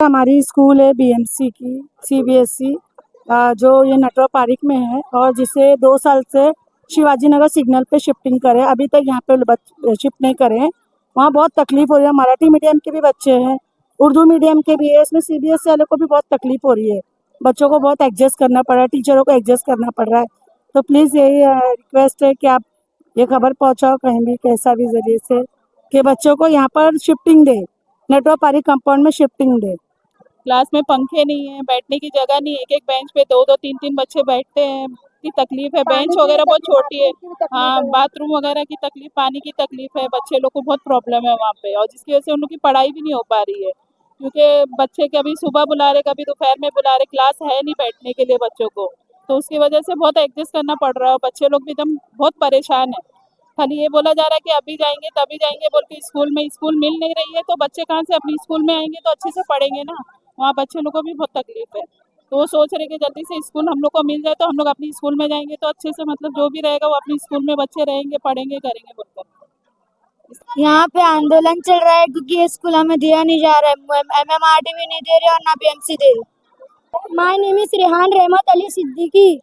हमारी स्कूल है बीएमसी की सीबीएसई जो ये नटवर पार्क में है और जिसे 2 साल से शिवाजी नगर सिग्नल पे शिफ्टिंग करे, अभी तक यहाँ पे शिफ्ट नहीं करे हैं। वहाँ बहुत तकलीफ हो रही है। मराठी मीडियम के भी बच्चे हैं, उर्दू मीडियम के भी है, इसमें सीबीएसई वालों को भी बहुत तकलीफ हो रही है। बच्चों को बहुत एडजस्ट करना पड़ रहा है, टीचरों को एडजस्ट करना पड़ रहा है। तो प्लीज़ यही रिक्वेस्ट है कि आप ये खबर पहुँचाओ कहीं भी, कैसा भी जरिए से, कि बच्चों को यहाँ पर शिफ्टिंग दे, नटवर पार्क कंपाउंड में शिफ्टिंग दे। क्लास में पंखे नहीं है, बैठने की जगह नहीं, एक बेंच पे दो दो तीन तीन बच्चे बैठते हैं, की तकलीफ है। बेंच वगैरह बहुत छोटी है, हाँ, बाथरूम वगैरह की तकलीफ, पानी की तकलीफ है, बच्चे लोग को बहुत प्रॉब्लम है वहाँ पे, और जिसकी वजह से उन लोग की पढ़ाई भी नहीं हो पा रही है, क्योंकि बच्चे कभी सुबह बुला रहे, कभी दोपहर में बुला रहे, क्लास है नहीं बैठने के लिए बच्चों को, तो उसकी वजह से बहुत एडजस्ट करना पड़ रहा है। बच्चे लोग भी एकदम बहुत परेशान है। खाली ये बोला जा रहा है कि अभी जाएंगे तभी जाएंगे बोल के, स्कूल मिल नहीं रही है, तो बच्चे कहाँ से अपनी स्कूल में आएंगे तो अच्छे से पढ़ेंगे ना। वहाँ बच्चे लोग को भी बहुत तकलीफ है, तो वो सोच रहे कि जल्दी से स्कूल हम लोग को मिल जाए तो हम लोग अपनी स्कूल में जाएंगे, तो अच्छे से मतलब जो भी रहेगा वो अपनी स्कूल में बच्चे रहेंगे, पढ़ेंगे, करेंगे बोलकर। यहाँ पे आंदोलन चल रहा है क्योंकि ये स्कूल हमें दिया नहीं जा रहा है। एमएमआरडी भी नहीं दे रहे और ना बीएमसी दे रही। माय नेम इज रेहान रहमत अली सिद्दीकी।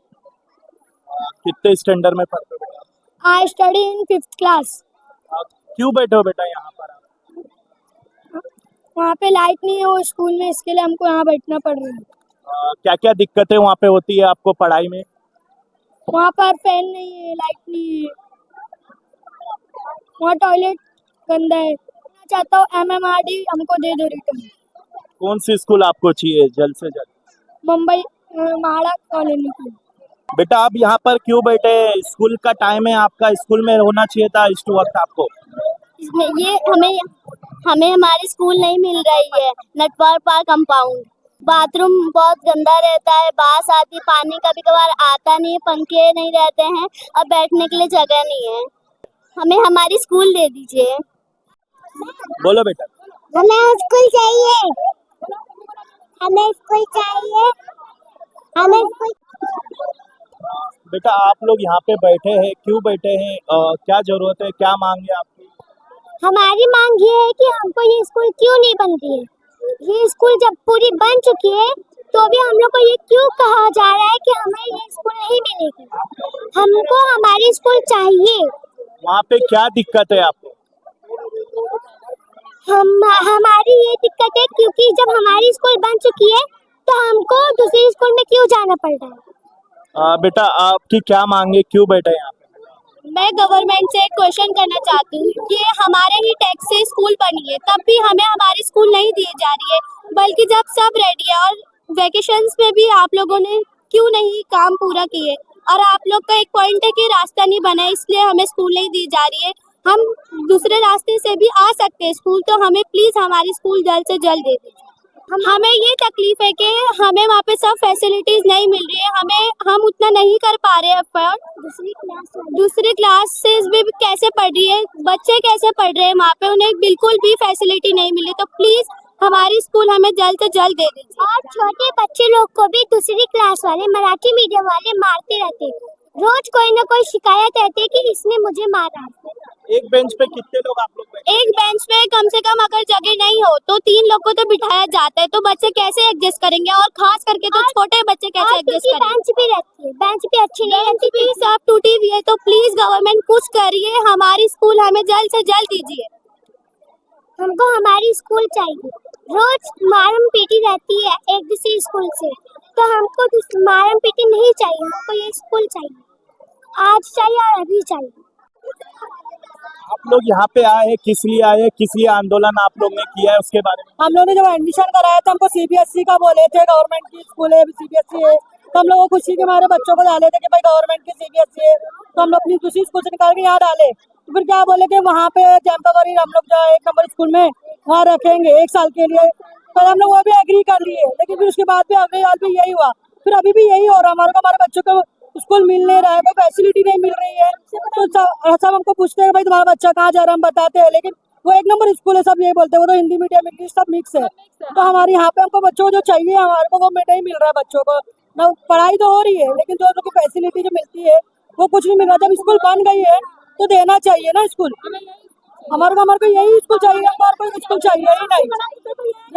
कितने स्टैंडर्ड में पढ़ते हो बेटा? I study in 5th class. क्यों बैठे हो बेटा यहाँ पर आप? वहाँ पे लाइट नहीं है वो स्कूल में, इसके लिए हमको यहाँ बैठना पड़ रहा है। क्या क्या दिक्कतें वहाँ पे होती है आपको पढ़ाई में? वहाँ पर फैन नहीं है, लाइट नहीं है, वहाँ टॉयलेट गंदा है। मैं चाहता हूँ एमएमआरडी हमको दे दो रिटर्न। कौन सी स्कूल आपको चाहिए जल्द से जल्द? मुंबई महाड़ा कॉलोनी की। बेटा आप यहाँ पर क्यों बैठे? स्कूल का टाइम है आपका, स्कूल में होना चाहिए था इस वक्त आपको। ये हमें हमारी स्कूल नहीं मिल रही है। नटवर पार्क कंपाउंड, बाथरूम बहुत गंदा रहता है, बास आती, पानी कभी कभार आता नहीं है, पंखे नहीं रहते हैं और बैठने के लिए जगह नहीं है। हमें हमारी स्कूल दे दीजिए। बोलो बेटा। हमें स्कूल चाहिए, हमें स्कूल चाहिए, हमें स्कूल। बेटा आप लोग यहाँ पे बैठे हैं, क्यों बैठे हैं? क्या जरूरत है, क्या मांग है आपकी? हमारी मांग ये है कि हमको ये स्कूल क्यों नहीं बनती है। ये स्कूल जब पूरी बन चुकी है तो भी हम लोग को ये क्यों कहा जा रहा है कि हमें ये स्कूल नहीं मिलेगी। हमको हमारी स्कूल चाहिए। वहाँ पे क्या दिक्कत है आपको? हमारी ये दिक्कत है क्योंकि जब हमारी स्कूल बन चुकी है तो हमको दूसरी स्कूल में क्यों जाना पड़ रहा है। बेटा आपकी क्या मांगे, क्यों बैठे हैं यहाँ पे? मैं गवर्नमेंट से एक क्वेश्चन करना चाहती हूँ कि हमारे ही टैक्स से स्कूल बनी है, तब भी हमें हमारी स्कूल नहीं दी जा रही है, बल्कि जब सब रेडी है और वैकेशंस में भी आप लोगों ने क्यों नहीं काम पूरा किए। और आप लोग का एक पॉइंट है कि रास्ता नहीं बना है इसलिए हमें स्कूल नहीं दी जा रही है। हम दूसरे रास्ते से भी आ सकते हैं स्कूल, तो हमें प्लीज हमारी स्कूल जल्द से जल्द दे दीजिए। हमें ये तकलीफ है कि हमें वहाँ पे सब फैसिलिटीज नहीं मिल रही है, हम उतना नहीं कर पा रहे हैं अफोर्ड। दूसरी क्लासेस भी कैसे पढ़ रही है, बच्चे कैसे पढ़ रहे हैं वहाँ पे, उन्हें बिल्कुल भी फैसिलिटी नहीं मिली। तो प्लीज हमारी स्कूल हमें जल्द से जल्द दे दीजिए। और छोटे बच्चे लोग को भी दूसरी क्लास वाले मराठी मीडियम वाले मारते रहते हैं, रोज कोई ना कोई शिकायत रहती है कि इसने मुझे मारा। एक बेंच पे कितने लोग आप लोग बैठे? एक बेंच पे कम से कम अगर जगह नहीं हो तो 3 लोग को तो बिठाया जाता है, तो बच्चे कैसे एडजस्ट करेंगे, और खास करके तो छोटे बच्चे कैसे एडजस्ट करेंगे। बेंच भी रहती है, बेंच भी अच्छी नहीं रहती, भी सब टूटी हुई है। तो प्लीज गवर्नमेंट कुछ करिए, हमारी स्कूल हमें जल्द से जल्द दीजिए। हमको हमारी स्कूल चाहिए। रोज मारम पीटी रहती है एक दूसरी स्कूल से, तो हमको मारम पीटी नहीं चाहिए, हमको ये स्कूल चाहिए, आज चाहिए और अभी चाहिए। आप लोग यहाँ पे आए हैं, किस लिए आए हैं, किस लिए आंदोलन आप लोग ने किया है उसके बारे में? हम लोगों ने जब एडमिशन कराया था हमको सीबीएसई का बोले थे, गवर्नमेंट की स्कूल है सीबीएसई है, तो हम लोग को खुशी के हमारे बच्चों को डाले थे कि भाई गवर्नमेंट की सीबीएसई है, तो हम लोग अपनी दूसरी स्कूल से निकाल के यहाँ डाले। तो फिर क्या बोले कि वहाँ पे टेम्पररी हम लोग जो 1 नंबर स्कूल में वहाँ रखेंगे 1 साल के लिए, तो हम लोग वो भी एग्री कर लिए। लेकिन फिर उसके बाद भी अगले साल भी यही हुआ, फिर अभी भी यही हो रहा, हमारे बच्चों को स्कूल मिल नहीं रहा है, कोई फैसिलिटी नहीं मिल रही है। तो सब हमको पूछते हैं भाई तुम्हारा बच्चा कहाँ जा रहा है, हम बताते हैं, लेकिन वो 1 नंबर स्कूल है, सब यही बोलते हैं, वो तो हिंदी मीडियम इंग्लिश सब मिक्स है। तो हमारे यहाँ पे हमको बच्चों को जो चाहिए हमारे को वो नहीं मिल रहा है। बच्चों को ना पढ़ाई तो हो रही है, लेकिन जो उनकी फैसिलिटी जो मिलती है वो कुछ नहीं मिल रहा। जब स्कूल बन गई है तो देना चाहिए ना स्कूल। हमारे को यही स्कूल चाहिए, हमको और कोई स्कूल चाहिए ही नहीं।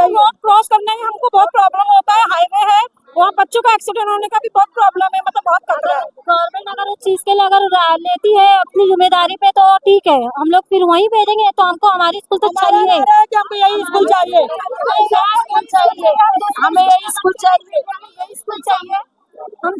रोड क्रॉस करने में हमको बहुत प्रॉब्लम होता है, हाईवे है, वहाँ बच्चों का एक्सीडेंट होने का भी बहुत प्रॉब्लम है, मतलब बहुत खतरा है। गवर्नमेंट अगर उस चीज के लिए अगर लेती है अपनी जिम्मेदारी पे तो ठीक है, हम लोग फिर वहीं भेजेंगे। तो हमको हमारी स्कूल तो हमारा चाहिए, नारा है कि हमको यही स्कूल चाहिए, हमें यही स्कूल चाहिए, यही स्कूल चाहिए। हम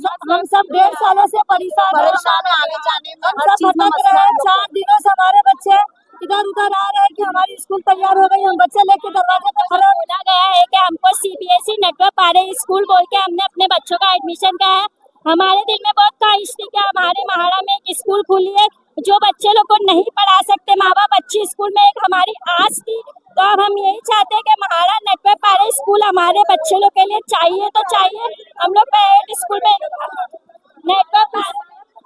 सब 1.5 सालों से परेशान है आने जाने में, हर चीज में मसला है। 4 दिनों से हमारे बच्चे इधर उधर आ रहे हैं कि हमारी स्कूल तैयार हो गई, हम बच्चे लेके दरवाजे पे खड़ा बोला गया है कि हमको CBSE नेटवर्क पारे स्कूल बोल के हमने अपने बच्चों का एडमिशन किया है। हमारे दिल में बहुत ख्वाहिश थी कि हमारे महाड़ा में एक स्कूल खुली है, जो बच्चे लोग को नहीं पढ़ा सकते माँ बाप, अच्छी स्कूल में एक हमारी आस थी। तो अब हम यही चाहते हैं कि महाड़ा नेटवर्क पारे स्कूल हमारे बच्चे लोग के लिए चाहिए तो चाहिए। हम लोग प्राइवेट स्कूल में नेटवर्क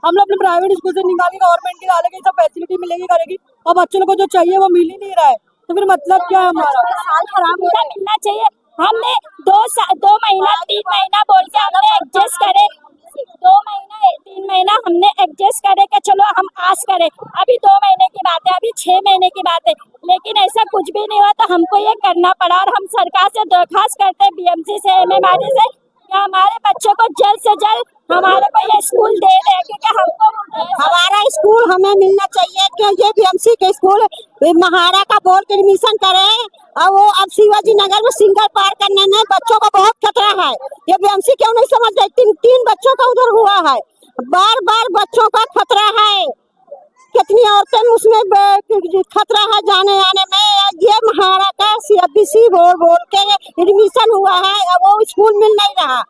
हम लोग अपने प्राइवेट स्कूल से निकाल के गवर्नमेंट की डालेंगे, सब फैसिलिटी मिलेगी करेगी, और बच्चों लोग को जो चाहिए वो मिल ही नहीं रहा है, तो फिर मतलब क्या है हमारा? साल खराब हो रहा मिलना चाहिए। हमने 2 महीना 3 महीना बोल के हमने एडजस्ट करे, 2 महीना 3 महीना हमने एडजस्ट करे कि चलो हम आस करें। अभी 2 महीने की बात है, अभी 6 महीने की बात है, लेकिन ऐसा कुछ भी नहीं हुआ। तो हमको ये करना पड़ा और हम सरकार से दरखास्त करते हैं, BMC से, MMRD से, कि हमारे बच्चों को जल्द से जल्द हमारे को ये स्कूल दे दे, क्योंकि हमको हमारा स्कूल हमें मिलना चाहिए कि ये BMC के स्कूल महाड़ा का बोर्ड एडमिशन करें। और वो अब शिवाजी नगर में सिंगल पार करने में बच्चों को बहुत खतरा है, ये BMC क्यों नहीं समझ रहे? 3 बच्चों का उधर हुआ है, बार बच्चों का खतरा है, कितनी औरतें उसमें खतरा है जाने आने में। ये महाड़ा का CBSE बोर्ड के एडमिशन हुआ है, अब वो स्कूल मिल नहीं रहा,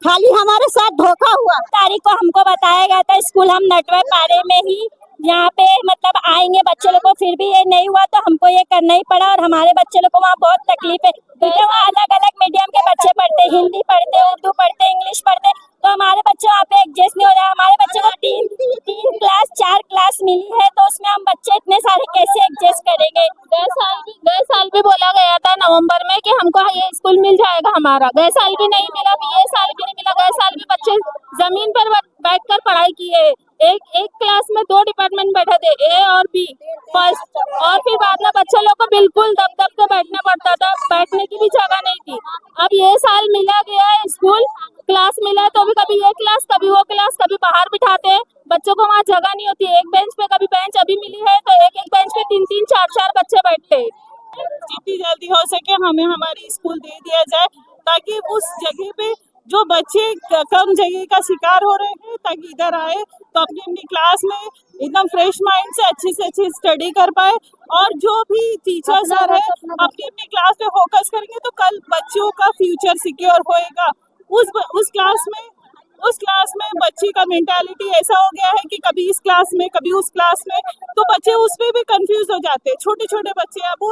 खाली हमारे साथ धोखा हुआ। तारीख को हमको बताया गया था स्कूल हम नेटवर्क पारे में ही यहाँ पे मतलब आएंगे बच्चे लोग को, फिर भी ये नहीं हुआ। तो हमको ये करना ही पड़ा और हमारे बच्चे लोग को वहाँ बहुत तकलीफ है, क्योंकि वहाँ अलग अलग मीडियम के बच्चे पढ़ते, हिंदी पढ़ते, उर्दू पढ़ते, इंग्लिश पढ़ते। तो हमारे बच्चे वहाँ पे एडजस्ट नहीं हो रहे। हमारे बच्चे को 3 क्लास 4 क्लास मिली है, तो उसमें हम बच्चे इतने सारे कैसे एडजस्ट करेंगे? गए साल भी बोला गया था नवंबर में कि हमको ये स्कूल मिल जाएगा हमारा, गए साल भी नहीं मिला, ये साल भी नहीं मिला। गए साल भी बच्चे जमीन पर बैठकर पढ़ाई किए, एक क्लास में 2 डिपार्टमेंट बैठे थे, A और B फर्स्ट, और फिर बाद में बच्चे लोग को बिल्कुल दब के बैठना पड़ता था, बैठने की भी जगह नहीं थी। अब ये साल मिला गया है स्कूल, क्लास मिला है, तो भी कभी ये क्लास कभी वो क्लास, कभी बाहर बिठाते हैं बच्चों को, वहाँ जगह नहीं होती है। एक बेंच पे कभी बेंच अभी मिली है तो एक बेंच पे 3-3 4-4 बच्चे बैठते हैं। जितनी जल्दी हो सके हमें हमारी स्कूल दे दिया जाए, ताकि उस जगह पे जो बच्चे कम जगह का शिकार हो रहे हैं, ताकि इधर आए तो अपनी अपनी क्लास में एकदम फ्रेश माइंड से अच्छी स्टडी कर पाए। और जो भी टीचर सर है अपनी अपनी क्लास पे फोकस करेंगे तो कल बच्चों का फ्यूचर सिक्योर होएगा। उस क्लास में बच्चे का मेंटालिटी ऐसा हो गया है कि कभी इस क्लास में कभी उस क्लास में, तो बच्चे उस पे भी कंफ्यूज हो जाते हैं। छोटे बच्चे अब वो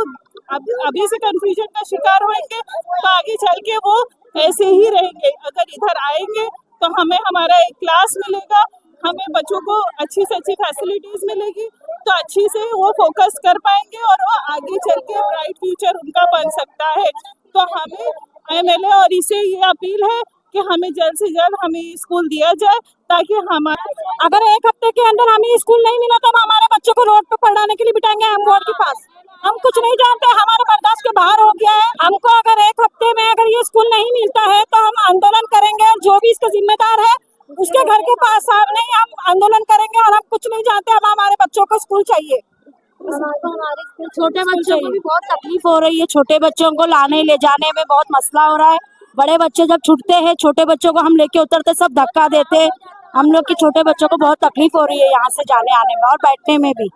अभी से कंफ्यूजन का शिकार होंगे तो आगे चल के वो ऐसे ही रहेंगे। अगर इधर आएंगे तो हमें हमारा एक क्लास मिलेगा, हमें बच्चों को अच्छी से अच्छी फैसिलिटीज मिलेगी, तो अच्छी से वो फोकस कर पाएंगे और वो आगे चल के ब्राइट फ्यूचर उनका बन सकता है। तो हमें MLA और इसे ये अपील है कि हमें जल्द से जल्द हमें स्कूल दिया जाए, ताकि हमारा अगर 1 हफ्ते के अंदर हमें स्कूल नहीं मिला तो हम हमारे बच्चों को रोड पे पढ़ाने के लिए बिठाएंगे हम बोर्ड के पास। हम कुछ नहीं जानते, हमारे बर्दाश्त के बाहर हो गया है। हमको अगर 1 हफ्ते में अगर ये स्कूल नहीं मिलता है तो हम आंदोलन करेंगे, और जो भी इसका जिम्मेदार है उसके घर के पास सामने ही हम आंदोलन करेंगे। और हम कुछ नहीं जानते, अब हमारे बच्चों को स्कूल चाहिए। हमारे छोटे बच्चों को भी बहुत तकलीफ हो रही है, छोटे बच्चों को लाने ले जाने में बहुत मसला हो रहा है। बड़े बच्चे जब छूटते हैं, छोटे बच्चों को हम लेके उतरते सब धक्का देते, हम लोग के छोटे बच्चों को बहुत तकलीफ हो रही है यहाँ से जाने आने में और बैठने में भी।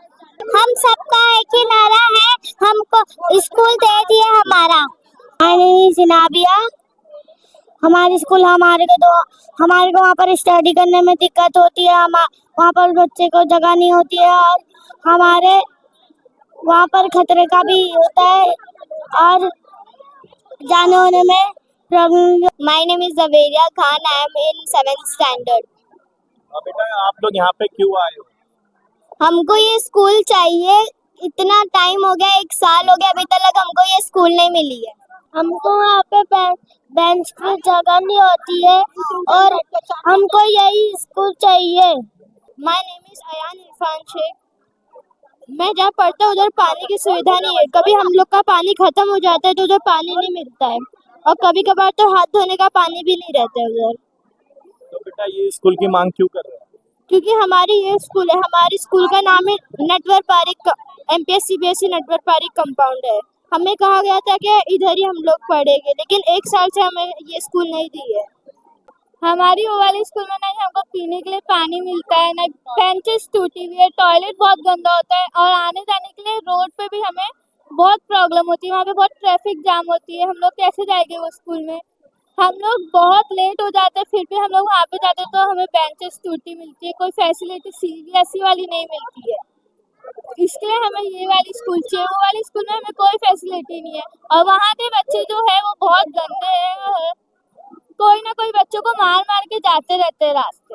हम सबका एक ही नारा है, हमको स्कूल दे दिए हमारा। My name is Nabiya. हमारे स्कूल हमारे को वहाँ पर स्टडी करने में दिक्कत होती है, वहाँ पर बच्चे को जगह नहीं होती है, और हमारे वहाँ पर खतरे का भी होता है और जाने होने में problem. My name is Javeria Khan, I am in 7th standard. बेटा आप लोग यहाँ पे क्यों आए हो? हमको ये स्कूल चाहिए, इतना टाइम हो गया, 1 साल हो गया, अभी तक हमको ये स्कूल नहीं मिली है। हमको वहाँ पे बेंच पे जगह नहीं होती है और हमको यही स्कूल चाहिए। My name is Ayan Irfan Shaikh. मैं जहाँ पढ़ता हूँ उधर पानी की सुविधा नहीं है। कभी हम लोग का पानी खत्म हो जाता है तो उधर पानी नहीं मिलता है, और कभी कभार तो हाथ धोने का पानी भी नहीं रहता है उधर। तो बेटा ये स्कूल की मांग क्यों कर रहे हैं? क्योंकि हमारी ये स्कूल है, हमारी स्कूल का नाम है Natwar Parik MPS CBSE Natwar Parik compound है। हमें कहा गया था कि इधर ही हम लोग पढ़ेंगे, लेकिन 1 साल से हमें ये स्कूल नहीं दी है। हमारी वो वाली स्कूल में नहीं हमको पीने के लिए पानी मिलता है, ना बेंचेस टूटी हुई है, टॉयलेट बहुत गंदा होता है, और आने जाने के लिए रोड पे भी हमें बहुत प्रॉब्लम होती है। वहाँ पे बहुत ट्रैफिक जाम होती है, हम लोग कैसे जाएंगे वो स्कूल में। हम लोग बहुत लेट हो जाते हैं, फिर भी हम लोग वहाँ पे जाते हैं तो हमें बेंचेस टूटी मिलती है, कोई फैसिलिटी CBSE वाली नहीं मिलती है। इसलिए हमें ये वाली स्कूल चाहिए, वो वाली स्कूल में हमें कोई फैसिलिटी नहीं है, और वहाँ के बच्चे जो है वो बहुत गंदे हैं, कोई ना कोई बच्चों को मार मार के जाते रहते हैं रास्ते।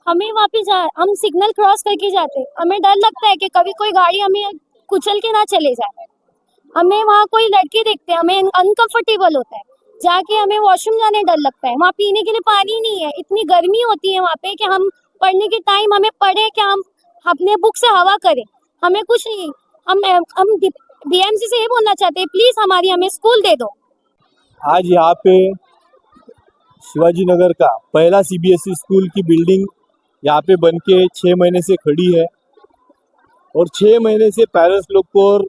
हमें वहाँ पे हम सिग्नल क्रॉस करके जाते हैं, हमें डर लगता है कि कभी कोई गाड़ी हमें कुचल के ना चले जाए। हमें वहाँ कोई लड़के देखते हैं, हमें अनकंफर्टेबल होता है, जाके हमें वॉशरूम जाने डर लगता है। वहाँ पीने के लिए पानी नहीं है, इतनी गर्मी होती है वहाँ पे कि हम पढ़ने के टाइम हमें पढ़े कि हम अपने बुक से हवा करें, हमें कुछ नहीं। हम BMC से ये बोलना चाहते हैं, प्लीज हमारी हमें स्कूल दे दो। आज यहाँ पे शिवाजी नगर का पहला CBSE स्कूल की बिल्डिंग यहाँ पे बन के 6 महीने से खड़ी है, और 6 महीने से पेरेंट्स लोग को और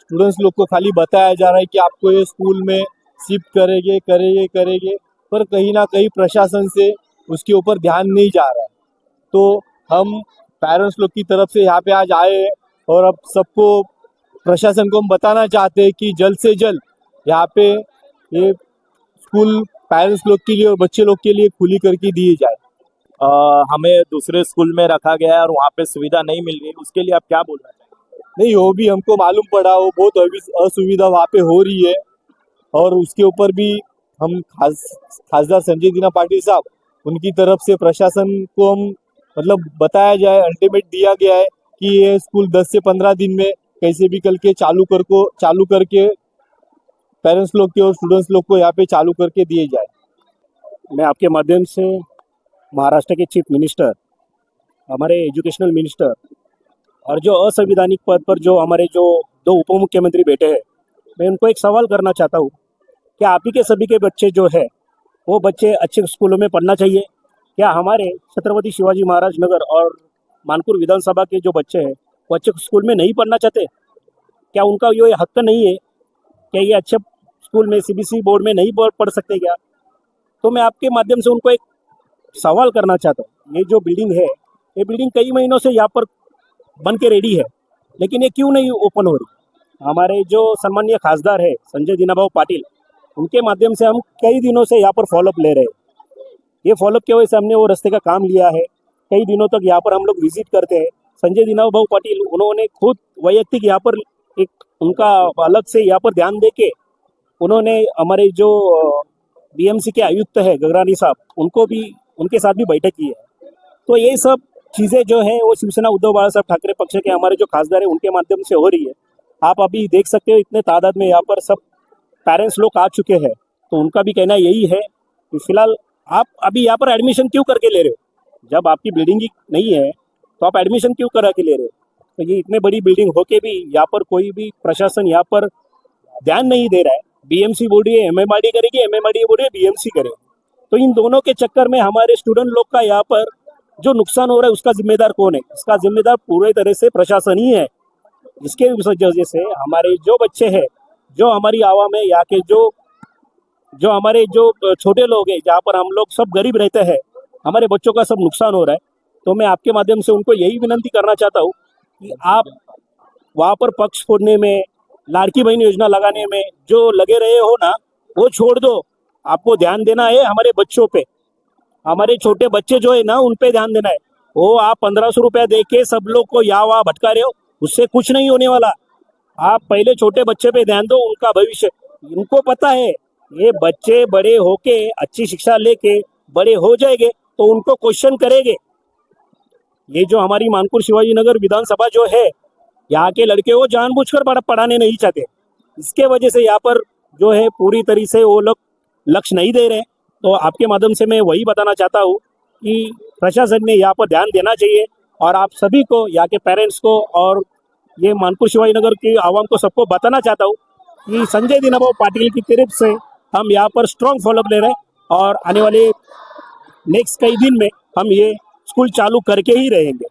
स्टूडेंट्स लोग को खाली बताया जा रहा है कि आपको ये स्कूल में शिफ्ट करेंगे करेंगे करेंगे, पर कहीं ना कहीं प्रशासन से उसके ऊपर ध्यान नहीं जा रहा है। तो हम पेरेंट्स लोग की तरफ से यहाँ पे आज आए हैं, और अब सबको प्रशासन को हम बताना चाहते हैं कि जल्द से जल्द यहाँ पे ये स्कूल पेरेंट्स लोग के लिए और बच्चे लोग के लिए खुली करके दी जाए। हमें दूसरे स्कूल में रखा गया है और वहाँ पे सुविधा नहीं मिल रही, उसके लिए आप क्या बोलना चाहेंगे? नहीं, वो भी हमको मालूम पड़ा, वो बहुत असुविधा वहाँ पे हो रही है, और उसके ऊपर भी हम खासदार संजय दीना पाटिल साहब उनकी तरफ से प्रशासन को हम मतलब बताया जाए, अल्टीमेट दिया गया है कि ये स्कूल 10 से 15 दिन में कैसे भी करके चालू करके पेरेंट्स लोग के और स्टूडेंट्स लोग को यहाँ पे चालू करके दिए जाए। मैं आपके माध्यम से महाराष्ट्र के चीफ मिनिस्टर, हमारे एजुकेशनल मिनिस्टर, और जो असंवैधानिक पद पर जो हमारे जो 2 उप मुख्यमंत्री बैठे हैं, मैं उनको एक सवाल करना चाहता हूँ कि आप ही के सभी के बच्चे जो है वो बच्चे अच्छे स्कूलों में पढ़ना चाहिए क्या? हमारे छत्रपति शिवाजी महाराज नगर और मानपुर विधानसभा के जो बच्चे हैं वो अच्छे स्कूल में नहीं पढ़ना चाहते क्या? उनका ये हक नहीं है क्या ये अच्छे स्कूल में CBSE बोर्ड में नहीं पढ़ सकते क्या? तो मैं आपके माध्यम से उनको एक सवाल करना चाहता हूँ, ये जो बिल्डिंग है, ये बिल्डिंग कई महीनों से यहाँ पर बन के रेडी है, लेकिन ये क्यों नहीं ओपन हो रही? हमारे जो सम्मानीय खासदार है संजय दीनाभाऊ पाटिल, उनके माध्यम से हम कई दिनों से यहाँ पर फॉलोअप ले रहे हैं। ये फॉलोअप की वजह से हमने वो रास्ते का काम लिया है, कई दिनों तक यहाँ पर हम लोग विजिट करते हैं। संजय दीनाभाऊ पाटिल उन्होंने खुद वैयक्तिक यहाँ पर एक उनका अलग से यहाँ पर ध्यान दे के उन्होंने हमारे जो BMC के आयुक्त है गगरानी साहब, उनके साथ भी बैठक की है। तो ये सब चीज़ें जो है वो शिवसेना उद्धव बाला साहब ठाकरे पक्ष के हमारे जो खासदार है उनके माध्यम से हो रही है। आप अभी देख सकते हो इतने तादाद में यहाँ पर सब पेरेंट्स लोग आ चुके हैं, तो उनका भी कहना यही है कि फिलहाल आप अभी यहाँ पर एडमिशन क्यों करके ले रहे हो? जब आपकी बिल्डिंग ही नहीं है तो आप एडमिशन क्यों करा के ले रहे हो? तो ये इतने बड़ी बिल्डिंग होके भी यहाँ पर कोई भी प्रशासन यहाँ पर ध्यान नहीं दे रहा है। BMC बोल रही है MMRD करेगी, MMRD बोल रही है BMC करेगी। तो इन दोनों के चक्कर में हमारे स्टूडेंट लोग का यहाँ पर जो नुकसान हो रहा है उसका जिम्मेदार कौन है? इसका जिम्मेदार पूरे तरह से प्रशासन ही है, जिसके वजह से हमारे जो बच्चे हैं, जो हमारी आवाम है, यहाँ के जो हमारे जो छोटे लोग हैं, जहाँ पर हम लोग सब गरीब रहते हैं, हमारे बच्चों का सब नुकसान हो रहा है। तो मैं आपके माध्यम से उनको यही विनंती करना चाहता हूँ कि आप वहाँ पर पक्ष फोड़ने में, लाड़की बहन योजना लगाने में जो लगे रहे हो ना, वो छोड़ दो। आपको ध्यान देना है हमारे बच्चों पे, हमारे छोटे बच्चे जो है ना उन पे ध्यान देना है। वो आप 1500 रुपया दे के सब लोग को यहाँ वहाँ भटका रहे हो, उससे कुछ नहीं होने वाला। आप पहले छोटे बच्चे पे ध्यान दो, उनका भविष्य। इनको पता है ये बच्चे बड़े होके अच्छी शिक्षा लेके बड़े हो जाएंगे तो उनको क्वेश्चन करेंगे। ये जो हमारी मानपुर शिवाजी नगर विधानसभा जो है, यहाँ के लड़के वो जानबूझकर पढ़ाने नहीं चाहते, इसके वजह से यहाँ पर जो है पूरी तरीके से वो लोग लक्ष्य नहीं दे रहे। तो आपके माध्यम से मैं वही बताना चाहता हूँ कि प्रशासन ने यहाँ पर ध्यान देना चाहिए और आप सभी को, यहाँ के पेरेंट्स को और ये मानपुर शिवाजी नगर की आवाम को सबको बताना चाहता हूँ कि संजय दीनाभाऊ पाटिल की तरफ से हम यहाँ पर स्ट्रॉन्ग फॉलोअप ले रहे हैं और आने वाले नेक्स्ट कई दिन में हम ये स्कूल चालू करके ही रहेंगे।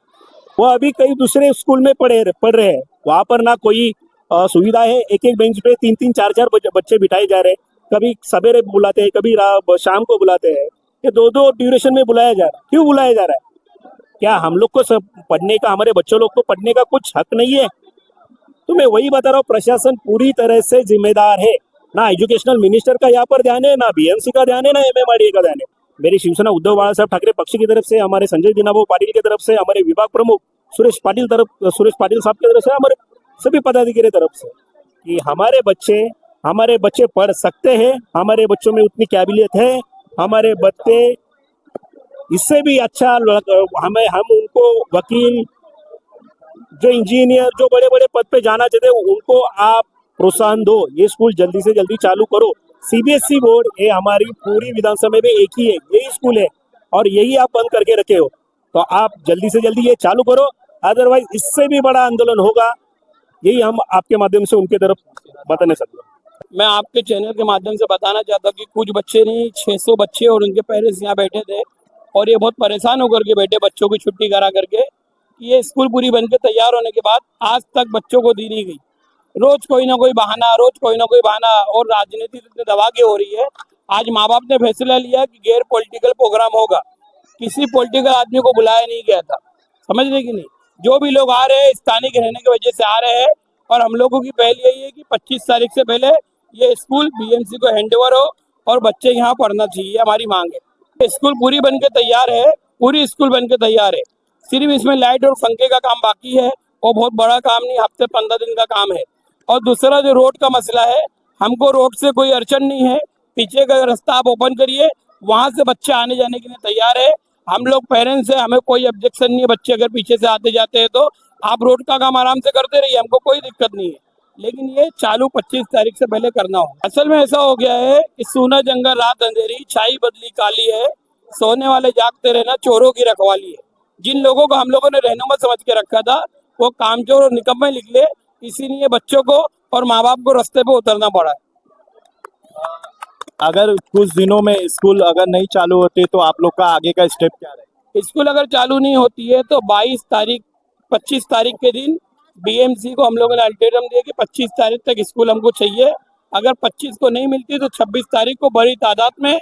वो अभी कई दूसरे स्कूल में पढ़ रहे हैं, वहाँ पर ना कोई सुविधा है, एक एक बेंच पे 3-3 4-4 बच्चे बिठाए जा रहे हैं, कभी सवेरे बुलाते हैं, कभी शाम को बुलाते हैं, ये 2-2 ड्यूरेशन में बुलाया जा रहा है। क्यों बुलाया जा रहा है? क्या हम लोग को सब पढ़ने का, हमारे बच्चों लोग को पढ़ने का कुछ हक नहीं है? तो मैं वही बता रहा हूँ, प्रशासन पूरी तरह से जिम्मेदार है, ना एजुकेशनल मिनिस्टर का यहाँ पर ध्यान है, ना बीएमसी का ध्यान है, ना एमएमआरडीए का ध्यान है। मेरी शिवसेना उद्धव बाला साहब ठाकरे पक्ष की तरफ से, हमारे संजय दीनाभाऊ पाटिल की तरफ से, हमारे विभाग प्रमुख सुरेश पाटिल साहब की तरफ से, हमारे सभी पदाधिकारी तरफ से कि हमारे बच्चे पढ़ सकते हैं, हमारे बच्चों में उतनी काबिलियत है, हमारे बच्चे इससे भी अच्छा हम उनको वकील, जो इंजीनियर, जो बड़े बड़े पद पे जाना चाहते हैं, उनको आप प्रोत्साहन दो। ये स्कूल जल्दी से जल्दी चालू करो। सीबीएसई बोर्ड ये हमारी पूरी विधानसभा में एक ही है, यही स्कूल है और यही आप बंद करके रखे हो, तो आप जल्दी से जल्दी ये चालू करो, अदरवाइज इससे भी बड़ा आंदोलन होगा। यही हम आपके माध्यम से उनके तरफ बताने सकते हैं। मैं आपके चैनल के माध्यम से बताना चाहता हूँ कि कुछ बच्चे नहीं, 600 बच्चे और उनके पेरेंट्स यहाँ बैठे थे और ये बहुत परेशान होकर के बैठे बच्चों की छुट्टी करा करके कि ये स्कूल पूरी बनके तैयार होने के बाद आज तक बच्चों को दी नहीं गई। रोज कोई ना कोई बहाना और राजनीति इतने दबा के हो रही है। आज माँ बाप ने फैसला लिया कि गैर पॉलिटिकल प्रोग्राम होगा, किसी पॉलिटिकल आदमी को बुलाया नहीं गया था, समझ रहे कि नहीं। जो भी लोग आ रहे हैं स्थानिक रहने की वजह से आ रहे हैं और हम लोगों की पहल यही है कि 25 तारीख से पहले ये स्कूल बीएमसी को हैंडओवर हो और बच्चे यहाँ पढ़ना चाहिए, हमारी मांग है। स्कूल पूरी बन के तैयार है, पूरी स्कूल बन के तैयार है, सिर्फ इसमें लाइट और पंखे का काम बाकी है, वो बहुत बड़ा काम नहीं, हफ्ते 15 दिन का काम है। और दूसरा जो रोड का मसला है, हमको रोड से कोई अड़चन नहीं है, पीछे का रास्ता आप ओपन करिए, वहाँ से बच्चे आने जाने के लिए तैयार है। हम लोग पेरेंट्स हैं, हमें कोई ऑब्जेक्शन नहीं है, बच्चे अगर पीछे से आते जाते हैं तो आप रोड का काम आराम से करते रहिए, हमको कोई दिक्कत नहीं है, लेकिन ये चालू 25 तारीख से पहले करना हो। असल में ऐसा हो गया है कि सूना जंगल रात अंधेरी, छाई बदली काली है, सोने वाले जागते रहना चोरों की रखवाली है। जिन लोगों को हम लोगों ने रहनुमा समझ के रखा था वो कामचोर और निकम्मे निकले, इसीलिए बच्चों को और माँ बाप को रास्ते पे उतरना पड़ा है। अगर कुछ दिनों में स्कूल अगर नहीं चालू होते तो आप लोग का आगे का स्टेप क्या रहेगा? स्कूल अगर चालू नहीं होती है तो 25 तारीख के दिन बीएमसी को हम लोगों ने अल्टीमेटम दिया कि 25 तारीख तक स्कूल हमको चाहिए। अगर 25 को नहीं मिलती तो 26 तारीख को बड़ी तादाद में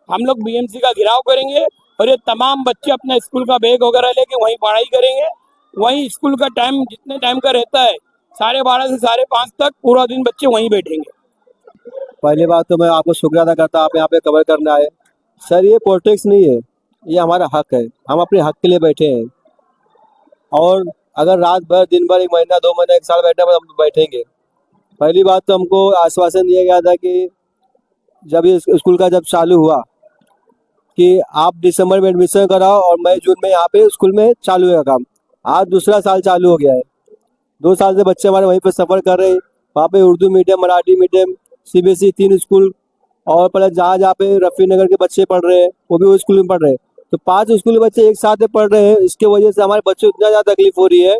हम लोग बीएमसी का घेराव करेंगे और ये तमाम बच्चे अपना स्कूल का बैग वगैरह लेके वहीं पढ़ाई करेंगे। वहीं स्कूल का टाइम जितने टाइम का रहता है 12:30 से 5:30 तक पूरा दिन बच्चे वहीं बैठेंगे। पहली बात तो मैं आपको शुक्रिया अदा करता हूँ, आप यहाँ पे कवर करने आए। सर ये पॉलिटिक्स नहीं है, ये हमारा हक है, हम अपने हक के लिए बैठे हैं और अगर रात भर दिन भर 1 महीना 2 महीना 1 साल बैठे हम बैठेंगे। पहली बात तो हमको आश्वासन दिया गया था कि जब ये स्कूल का जब चालू हुआ कि आप दिसंबर में एडमिशन कराओ और मई जून में यहाँ पे स्कूल में चालू होगा काम। आज दूसरा साल चालू हो गया है, 2 साल से बच्चे हमारे वहीं पे सफ़र कर रहे हैं। वहाँ पे Urdu medium, Marathi medium, CBSE 3 school और प्लस जहाँ पे रफ़ी नगर के बच्चे पढ़ रहे हैं वो भी वो स्कूल में पढ़ रहे हैं, तो 5 स्कूल के बच्चे एक साथ पढ़ रहे हैं। इसके वजह से हमारे बच्चों को इतना ज़्यादा तकलीफ हो रही है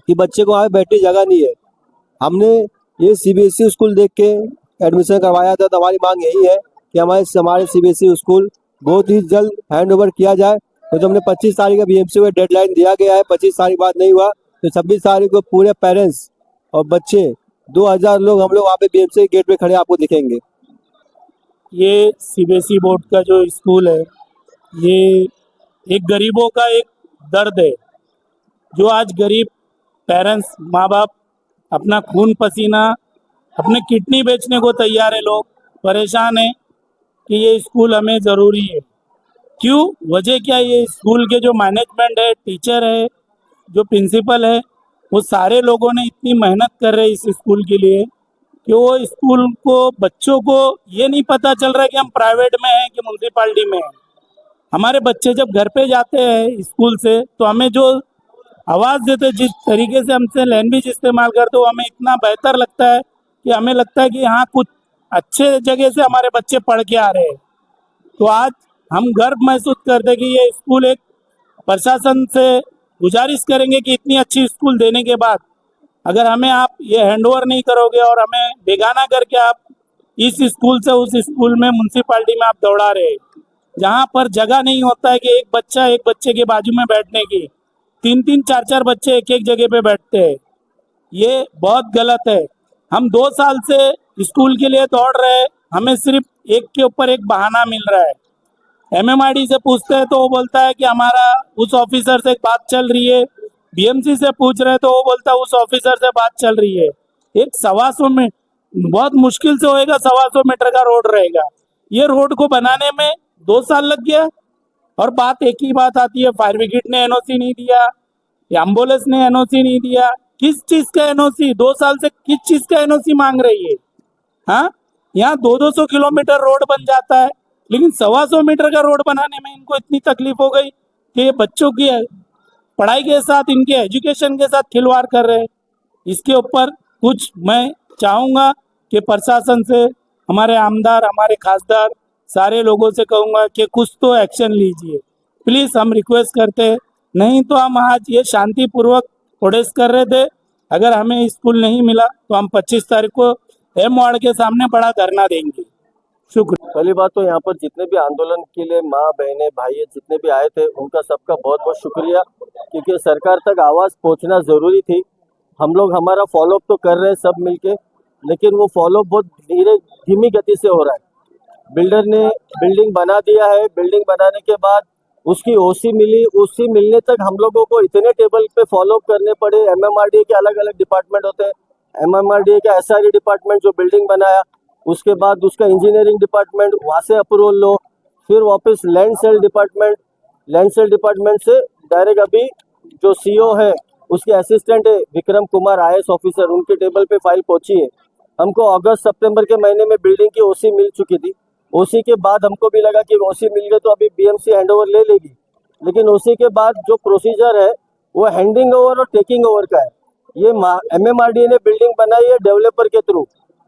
कि बच्चे को वहाँ पे बैठने जगह नहीं है। हमने ये सीबीएसई स्कूल देख के एडमिशन करवाया था, तो हमारी मांग यही है कि हमारे सीबीएसई स्कूल बहुत ही जल्द हैंड ओवर किया जाए। तो हमने 25 तारीख का बीएमसी को डेडलाइन दिया गया है, 25 तारीख बाद नहीं हुआ तो 26 तारीख को पूरे पेरेंट्स और बच्चे 2000 लोग हम लोग वहाँ पे बीएमसी गेट पे खड़े आपको दिखेंगे। ये सीबीएसई बोर्ड का जो स्कूल है ये एक गरीबों का एक दर्द है, जो आज गरीब पेरेंट्स, माँ बाप अपना खून पसीना, अपने किडनी बेचने को तैयार है, लोग परेशान हैं कि ये स्कूल हमें ज़रूरी है। क्यों, वजह क्या? ये स्कूल के जो मैनेजमेंट है, टीचर है, जो प्रिंसिपल है, वो सारे लोगों ने इतनी मेहनत कर रहे हैं इस स्कूल के लिए कि वो स्कूल को, बच्चों को ये नहीं पता चल रहा है कि हम प्राइवेट में हैं कि म्यूनसिपालिटी में हैं। हमारे बच्चे जब घर पे जाते हैं स्कूल से तो हमें जो आवाज़ देते, जिस तरीके से हमसे लैंग्वेज इस्तेमाल करते, वो हमें इतना बेहतर लगता है कि हमें लगता है कि हाँ कुछ अच्छे जगह से हमारे बच्चे पढ़ के आ रहे हैं। तो आज हम गर्व महसूस करते हैं कि ये स्कूल एक प्रशासन से गुजारिश करेंगे कि इतनी अच्छी स्कूल देने के बाद अगर हमें आप ये हैंडओवर नहीं करोगे और हमें बेगाना करके आप इस स्कूल से उस स्कूल में म्यूनसिपालिटी में आप दौड़ा रहे हैं, जहाँ पर जगह नहीं होता है कि एक बच्चे के बाजू में बैठने की, 3-3 4-4 बच्चे एक जगह पे बैठते हैं। ये बहुत गलत है। हम 2 साल से स्कूल के लिए दौड़ रहे हैं, हमें सिर्फ एक के ऊपर एक बहाना मिल रहा है। एमएमआरडी से पूछते हैं तो वो बोलता है कि हमारा उस ऑफिसर से बात चल रही है, बीएमसी से पूछ रहे हैं तो वो बोलता है उस ऑफिसर से बात चल रही है। एक 125 में बहुत मुश्किल से होएगा, 125 मीटर का रोड रहेगा, ये रोड को बनाने में 2 साल लग गया। और बात एक ही बात आती है, फायर ब्रिगेड ने एनओसी नहीं दिया, एम्बुलेंस ने एनओसी नहीं दिया। किस चीज का एनओसी? 2 साल से किस चीज का एनओसी मांग रही है? हाँ, यहाँ 200 किलोमीटर रोड बन जाता है, लेकिन 125 मीटर का रोड बनाने में इनको इतनी तकलीफ हो गई कि ये बच्चों की पढ़ाई के साथ, इनके एजुकेशन के साथ खिलवाड़ कर रहे हैं। इसके ऊपर कुछ मैं चाहूँगा कि प्रशासन से, हमारे आमदार, हमारे खासदार, सारे लोगों से कहूँगा कि कुछ तो एक्शन लीजिए प्लीज़, हम रिक्वेस्ट करते हैं। नहीं तो हम आज ये शांतिपूर्वक प्रोटेस्ट कर रहे थे, अगर हमें स्कूल नहीं मिला तो हम 25 तारीख को एम वार्ड के सामने बड़ा धरना देंगे। शुक्रिया। पहली बात तो यहाँ पर जितने भी आंदोलन के लिए माँ बहनें भाई जितने भी आए थे उनका सबका बहुत बहुत शुक्रिया, क्योंकि सरकार तक आवाज़ पहुँचना ज़रूरी थी। हम लोग हमारा फॉलोअप तो कर रहे हैं सब मिलके, लेकिन वो फॉलोअप बहुत धीमी गति से हो रहा है। बिल्डर ने बिल्डिंग बना दिया है, बिल्डिंग बनाने के बाद उसकी ओसी मिली, ओसी मिलने तक हम लोगों को इतने टेबल पे फॉलोअप करने पड़े। एमएमआरडीए के अलग अलग डिपार्टमेंट होते हैं, एमएमआरडीए का एसआरई डिपार्टमेंट जो बिल्डिंग बनाया, उसके बाद उसका इंजीनियरिंग डिपार्टमेंट, वहाँ से अप्रूवल लो, फिर वापस land sale department, land sale department से डायरेक्ट अभी जो सीओ है उसके असिस्टेंट है विक्रम कुमार आईएएस ऑफिसर, उनके टेबल पे फाइल पहुंची है। हमको अगस्त सितंबर के महीने में बिल्डिंग की ओसी मिल चुकी थी। ओसी के बाद हमको भी लगा कि ओसी मिल गई तो अभी बीएमसी हैंडओवर ले लेगी, लेकिन ओसी के बाद जो प्रोसीजर है वो हैंडिंग ओवर और टेकिंग ओवर का है। ये एमएमआरडीए ने बिल्डिंग बनाई है डेवलपर के थ्रू,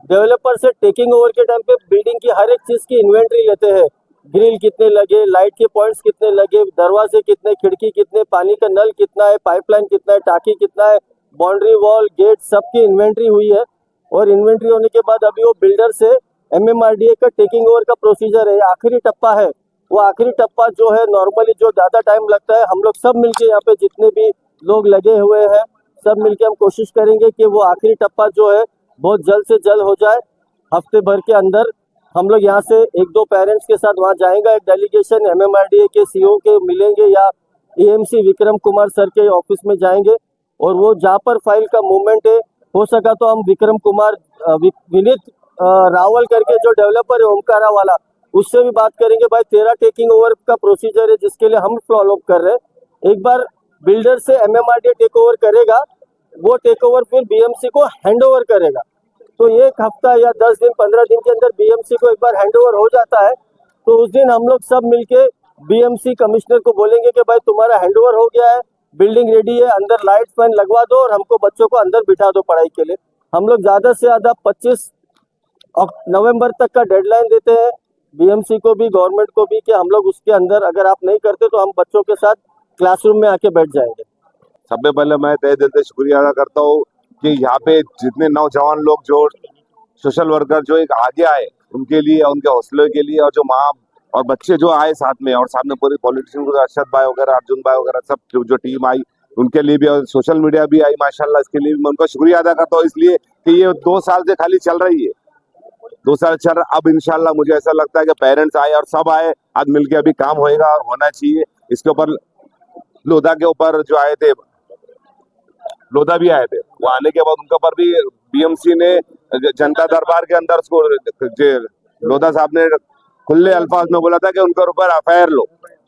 डेवलपर से टेकिंग ओवर के टाइम पे बिल्डिंग की हर एक चीज़ की इन्वेंट्री लेते हैं। ग्रिल कितने लगे, लाइट के पॉइंट्स कितने लगे, दरवाजे कितने, खिड़की कितने, पानी का नल कितना है, पाइपलाइन कितना है, टाकी कितना है, बाउंड्री वॉल, गेट, सबकी इन्वेंट्री हुई है। और इन्वेंट्री होने के बाद अभी वो बिल्डर से एमएमआरडीए का टेकिंग ओवर का प्रोसीजर है, आखिरी टप्पा है। वो आखिरी टप्पा जो है नॉर्मली जो ज़्यादा टाइम लगता है, हम लोग सब मिलके यहाँ पे जितने भी लोग लगे हुए हैं सब मिलके हम कोशिश करेंगे कि वो आखिरी टप्पा जो है बहुत जल्द से जल्द हो जाए। हफ्ते भर के अंदर हम लोग यहाँ से 1-2 पेरेंट्स के साथ वहाँ जाएंगे, एक डेलीगेशन एमएमआरडीए के सीओ के मिलेंगे या एएमसी विक्रम कुमार सर के ऑफिस में जाएंगे, और वो जहाँ पर फाइल का मूवमेंट है हो सका तो हम विक्रम कुमार विनीत रावल करके जो डेवलपर है ओमकारा वाला, उससे भी बात करेंगे। भाई तेरा टेकिंग ओवर का प्रोसीजर है जिसके लिए हम फॉलो अप कर रहे हैं। एक बार बिल्डर से एमएमआरडीए टेक ओवर करेगा, वो टेक ओवर फिर बीएमसी को हैंड ओवर करेगा। तो 1 हफ्ता या 10 दिन 15 दिन के अंदर बीएमसी को एक बार हैंड ओवर हो जाता है, तो उस दिन हम लोग सब मिलके बीएमसी कमिश्नर को बोलेंगे कि भाई तुम्हारा हैंड ओवर हो गया है, बिल्डिंग रेडी है, अंदर लाइट फैन लगवा दो और हमको बच्चों को अंदर बिठा दो पढ़ाई के लिए। हम लोग ज़्यादा से ज़्यादा 25 नवंबर तक का डेडलाइन देते हैं बीएमसी को भी, गवर्नमेंट को भी, कि हम लोग उसके अंदर अगर आप नहीं करते तो हम बच्चों के साथ क्लासरूम में आके बैठ जाएंगे। सबसे पहले मैं तहे दिल से शुक्रिया अदा करता हूँ कि यहाँ पे जितने नौजवान लोग जो सोशल वर्कर जो एक आगे आए, उनके लिए, उनके हौसले के लिए, और जो माँ और बच्चे जो आए साथ में, और सामने पूरे पॉलिटिशियन को अरशद भाई वगैरह, अर्जुन भाई वगैरह, सब जो टीम आई उनके लिए भी, और सोशल मीडिया भी आई माशाल्लाह, इसके लिए भी मैं उनका शुक्रिया अदा करता हूँ। इसलिए कि ये 2 साल से खाली चल रही है, 2 साल चल रहा। अब इंशाल्लाह मुझे ऐसा लगता है कि पेरेंट्स आए और सब आए, आज मिलके अभी काम होएगा और होना चाहिए। इसके ऊपर लोधा के ऊपर जो आए थे, लोधा भी आए थे, वो आने के बाद उनके ऊपर भी बीएमसी ने जनता दरबार के अंदर उसको लोधा साहब ने खुले अल्फाज में बोला था कि उनके ऊपर एफआईआर लो।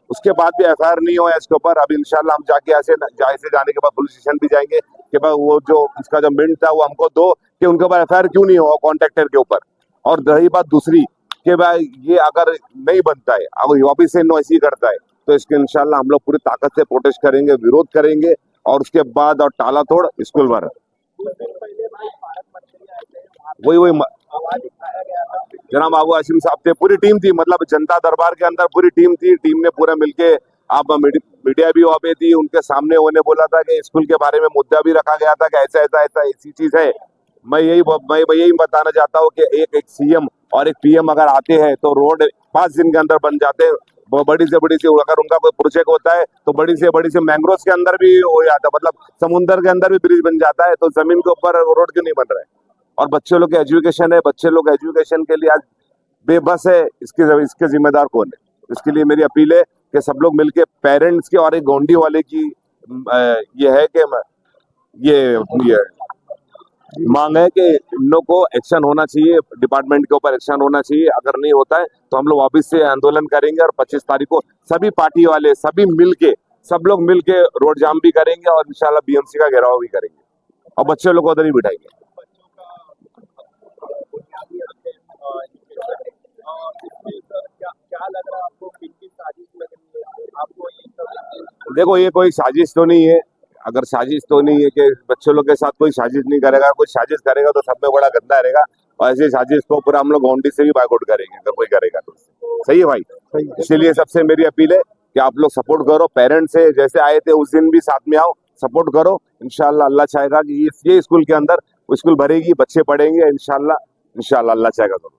उसके बाद भी एफआईआर नहीं हुआ इसके ऊपर। अब इंशाल्लाह हम जाके ऐसे जाने के बाद पुलिस स्टेशन भी जाएंगे कि भाई वो जो उसका जो मिनट था वो हमको दो, कि उनके ऊपर एफआईआर क्यों नहीं हुआ कॉन्ट्रैक्टर के ऊपर। और रही बात दूसरी कि भाई ये अगर नहीं बनता है, अगर वापिस से ऐसी करता है, तो इसके इंशाल्लाह हम लोग पूरी ताकत से प्रोटेस्ट करेंगे, विरोध करेंगे, और उसके बाद और ताला तोड़ स्कूल भर। वही जनाब आबू हाशिम साहब थे, पूरी टीम थी, मतलब जनता दरबार के अंदर पूरी टीम थी। टीम ने पूरा मिलके आप मीडिया भी वहाँ पे थी, उनके सामने उन्होंने बोला था कि स्कूल के बारे में मुद्दा भी रखा गया था कि ऐसा ऐसा ऐसा ऐसी चीज है। मैं यही बताना चाहता हूँ कि एक सीएम और एक पीएम अगर आते हैं तो रोड 5 दिन के अंदर बन जाते हैं। बड़ी से अगर उनका कोई प्रोजेक्ट होता है तो बड़ी से मैंग्रोव के अंदर भी हो जाता है, मतलब समुद्र के अंदर भी ब्रिज बन जाता है। तो जमीन के ऊपर रोड क्यों नहीं बन रहा है? और बच्चे लोग के एजुकेशन है, बच्चे लोग एजुकेशन के लिए आज बेबस है, इसके जिम्मेदार कौन है? इसके लिए मेरी अपील है कि सब लोग मिलके पेरेंट्स की और एक गोंडी वाले की ये है कि ये मांग है कि इन लोग को एक्शन होना चाहिए, डिपार्टमेंट के ऊपर एक्शन होना चाहिए। अगर नहीं होता है तो हम लोग वापस से आंदोलन करेंगे और 25 तारीख को सभी पार्टी वाले सब लोग मिलके रोड जाम भी करेंगे और इंशाल्लाह बीएमसी का घेराव भी करेंगे और बच्चे लोग को उधर ही बिठाएंगे। देखो, ये कोई साजिश तो नहीं है। अगर साजिश तो नहीं है कि बच्चों लोग के साथ कोई साजिश नहीं करेगा, कोई साजिश करेगा तो सब में बड़ा गंदा रहेगा। और ऐसी साजिश को पूरा हम लोग गोंडी से भी बायकॉट करेंगे अगर कोई करेगा तो। सही है भाई? इसीलिए सबसे मेरी अपील है कि आप लोग सपोर्ट करो, पेरेंट्स से जैसे आए थे उस दिन भी साथ में आओ, सपोर्ट करो। इंशाल्लाह अल्लाह चाहेगा कि ये स्कूल के अंदर स्कूल भरेगी, बच्चे पढ़ेंगे। इंशाल्लाह अल्लाह चाहेगा तो।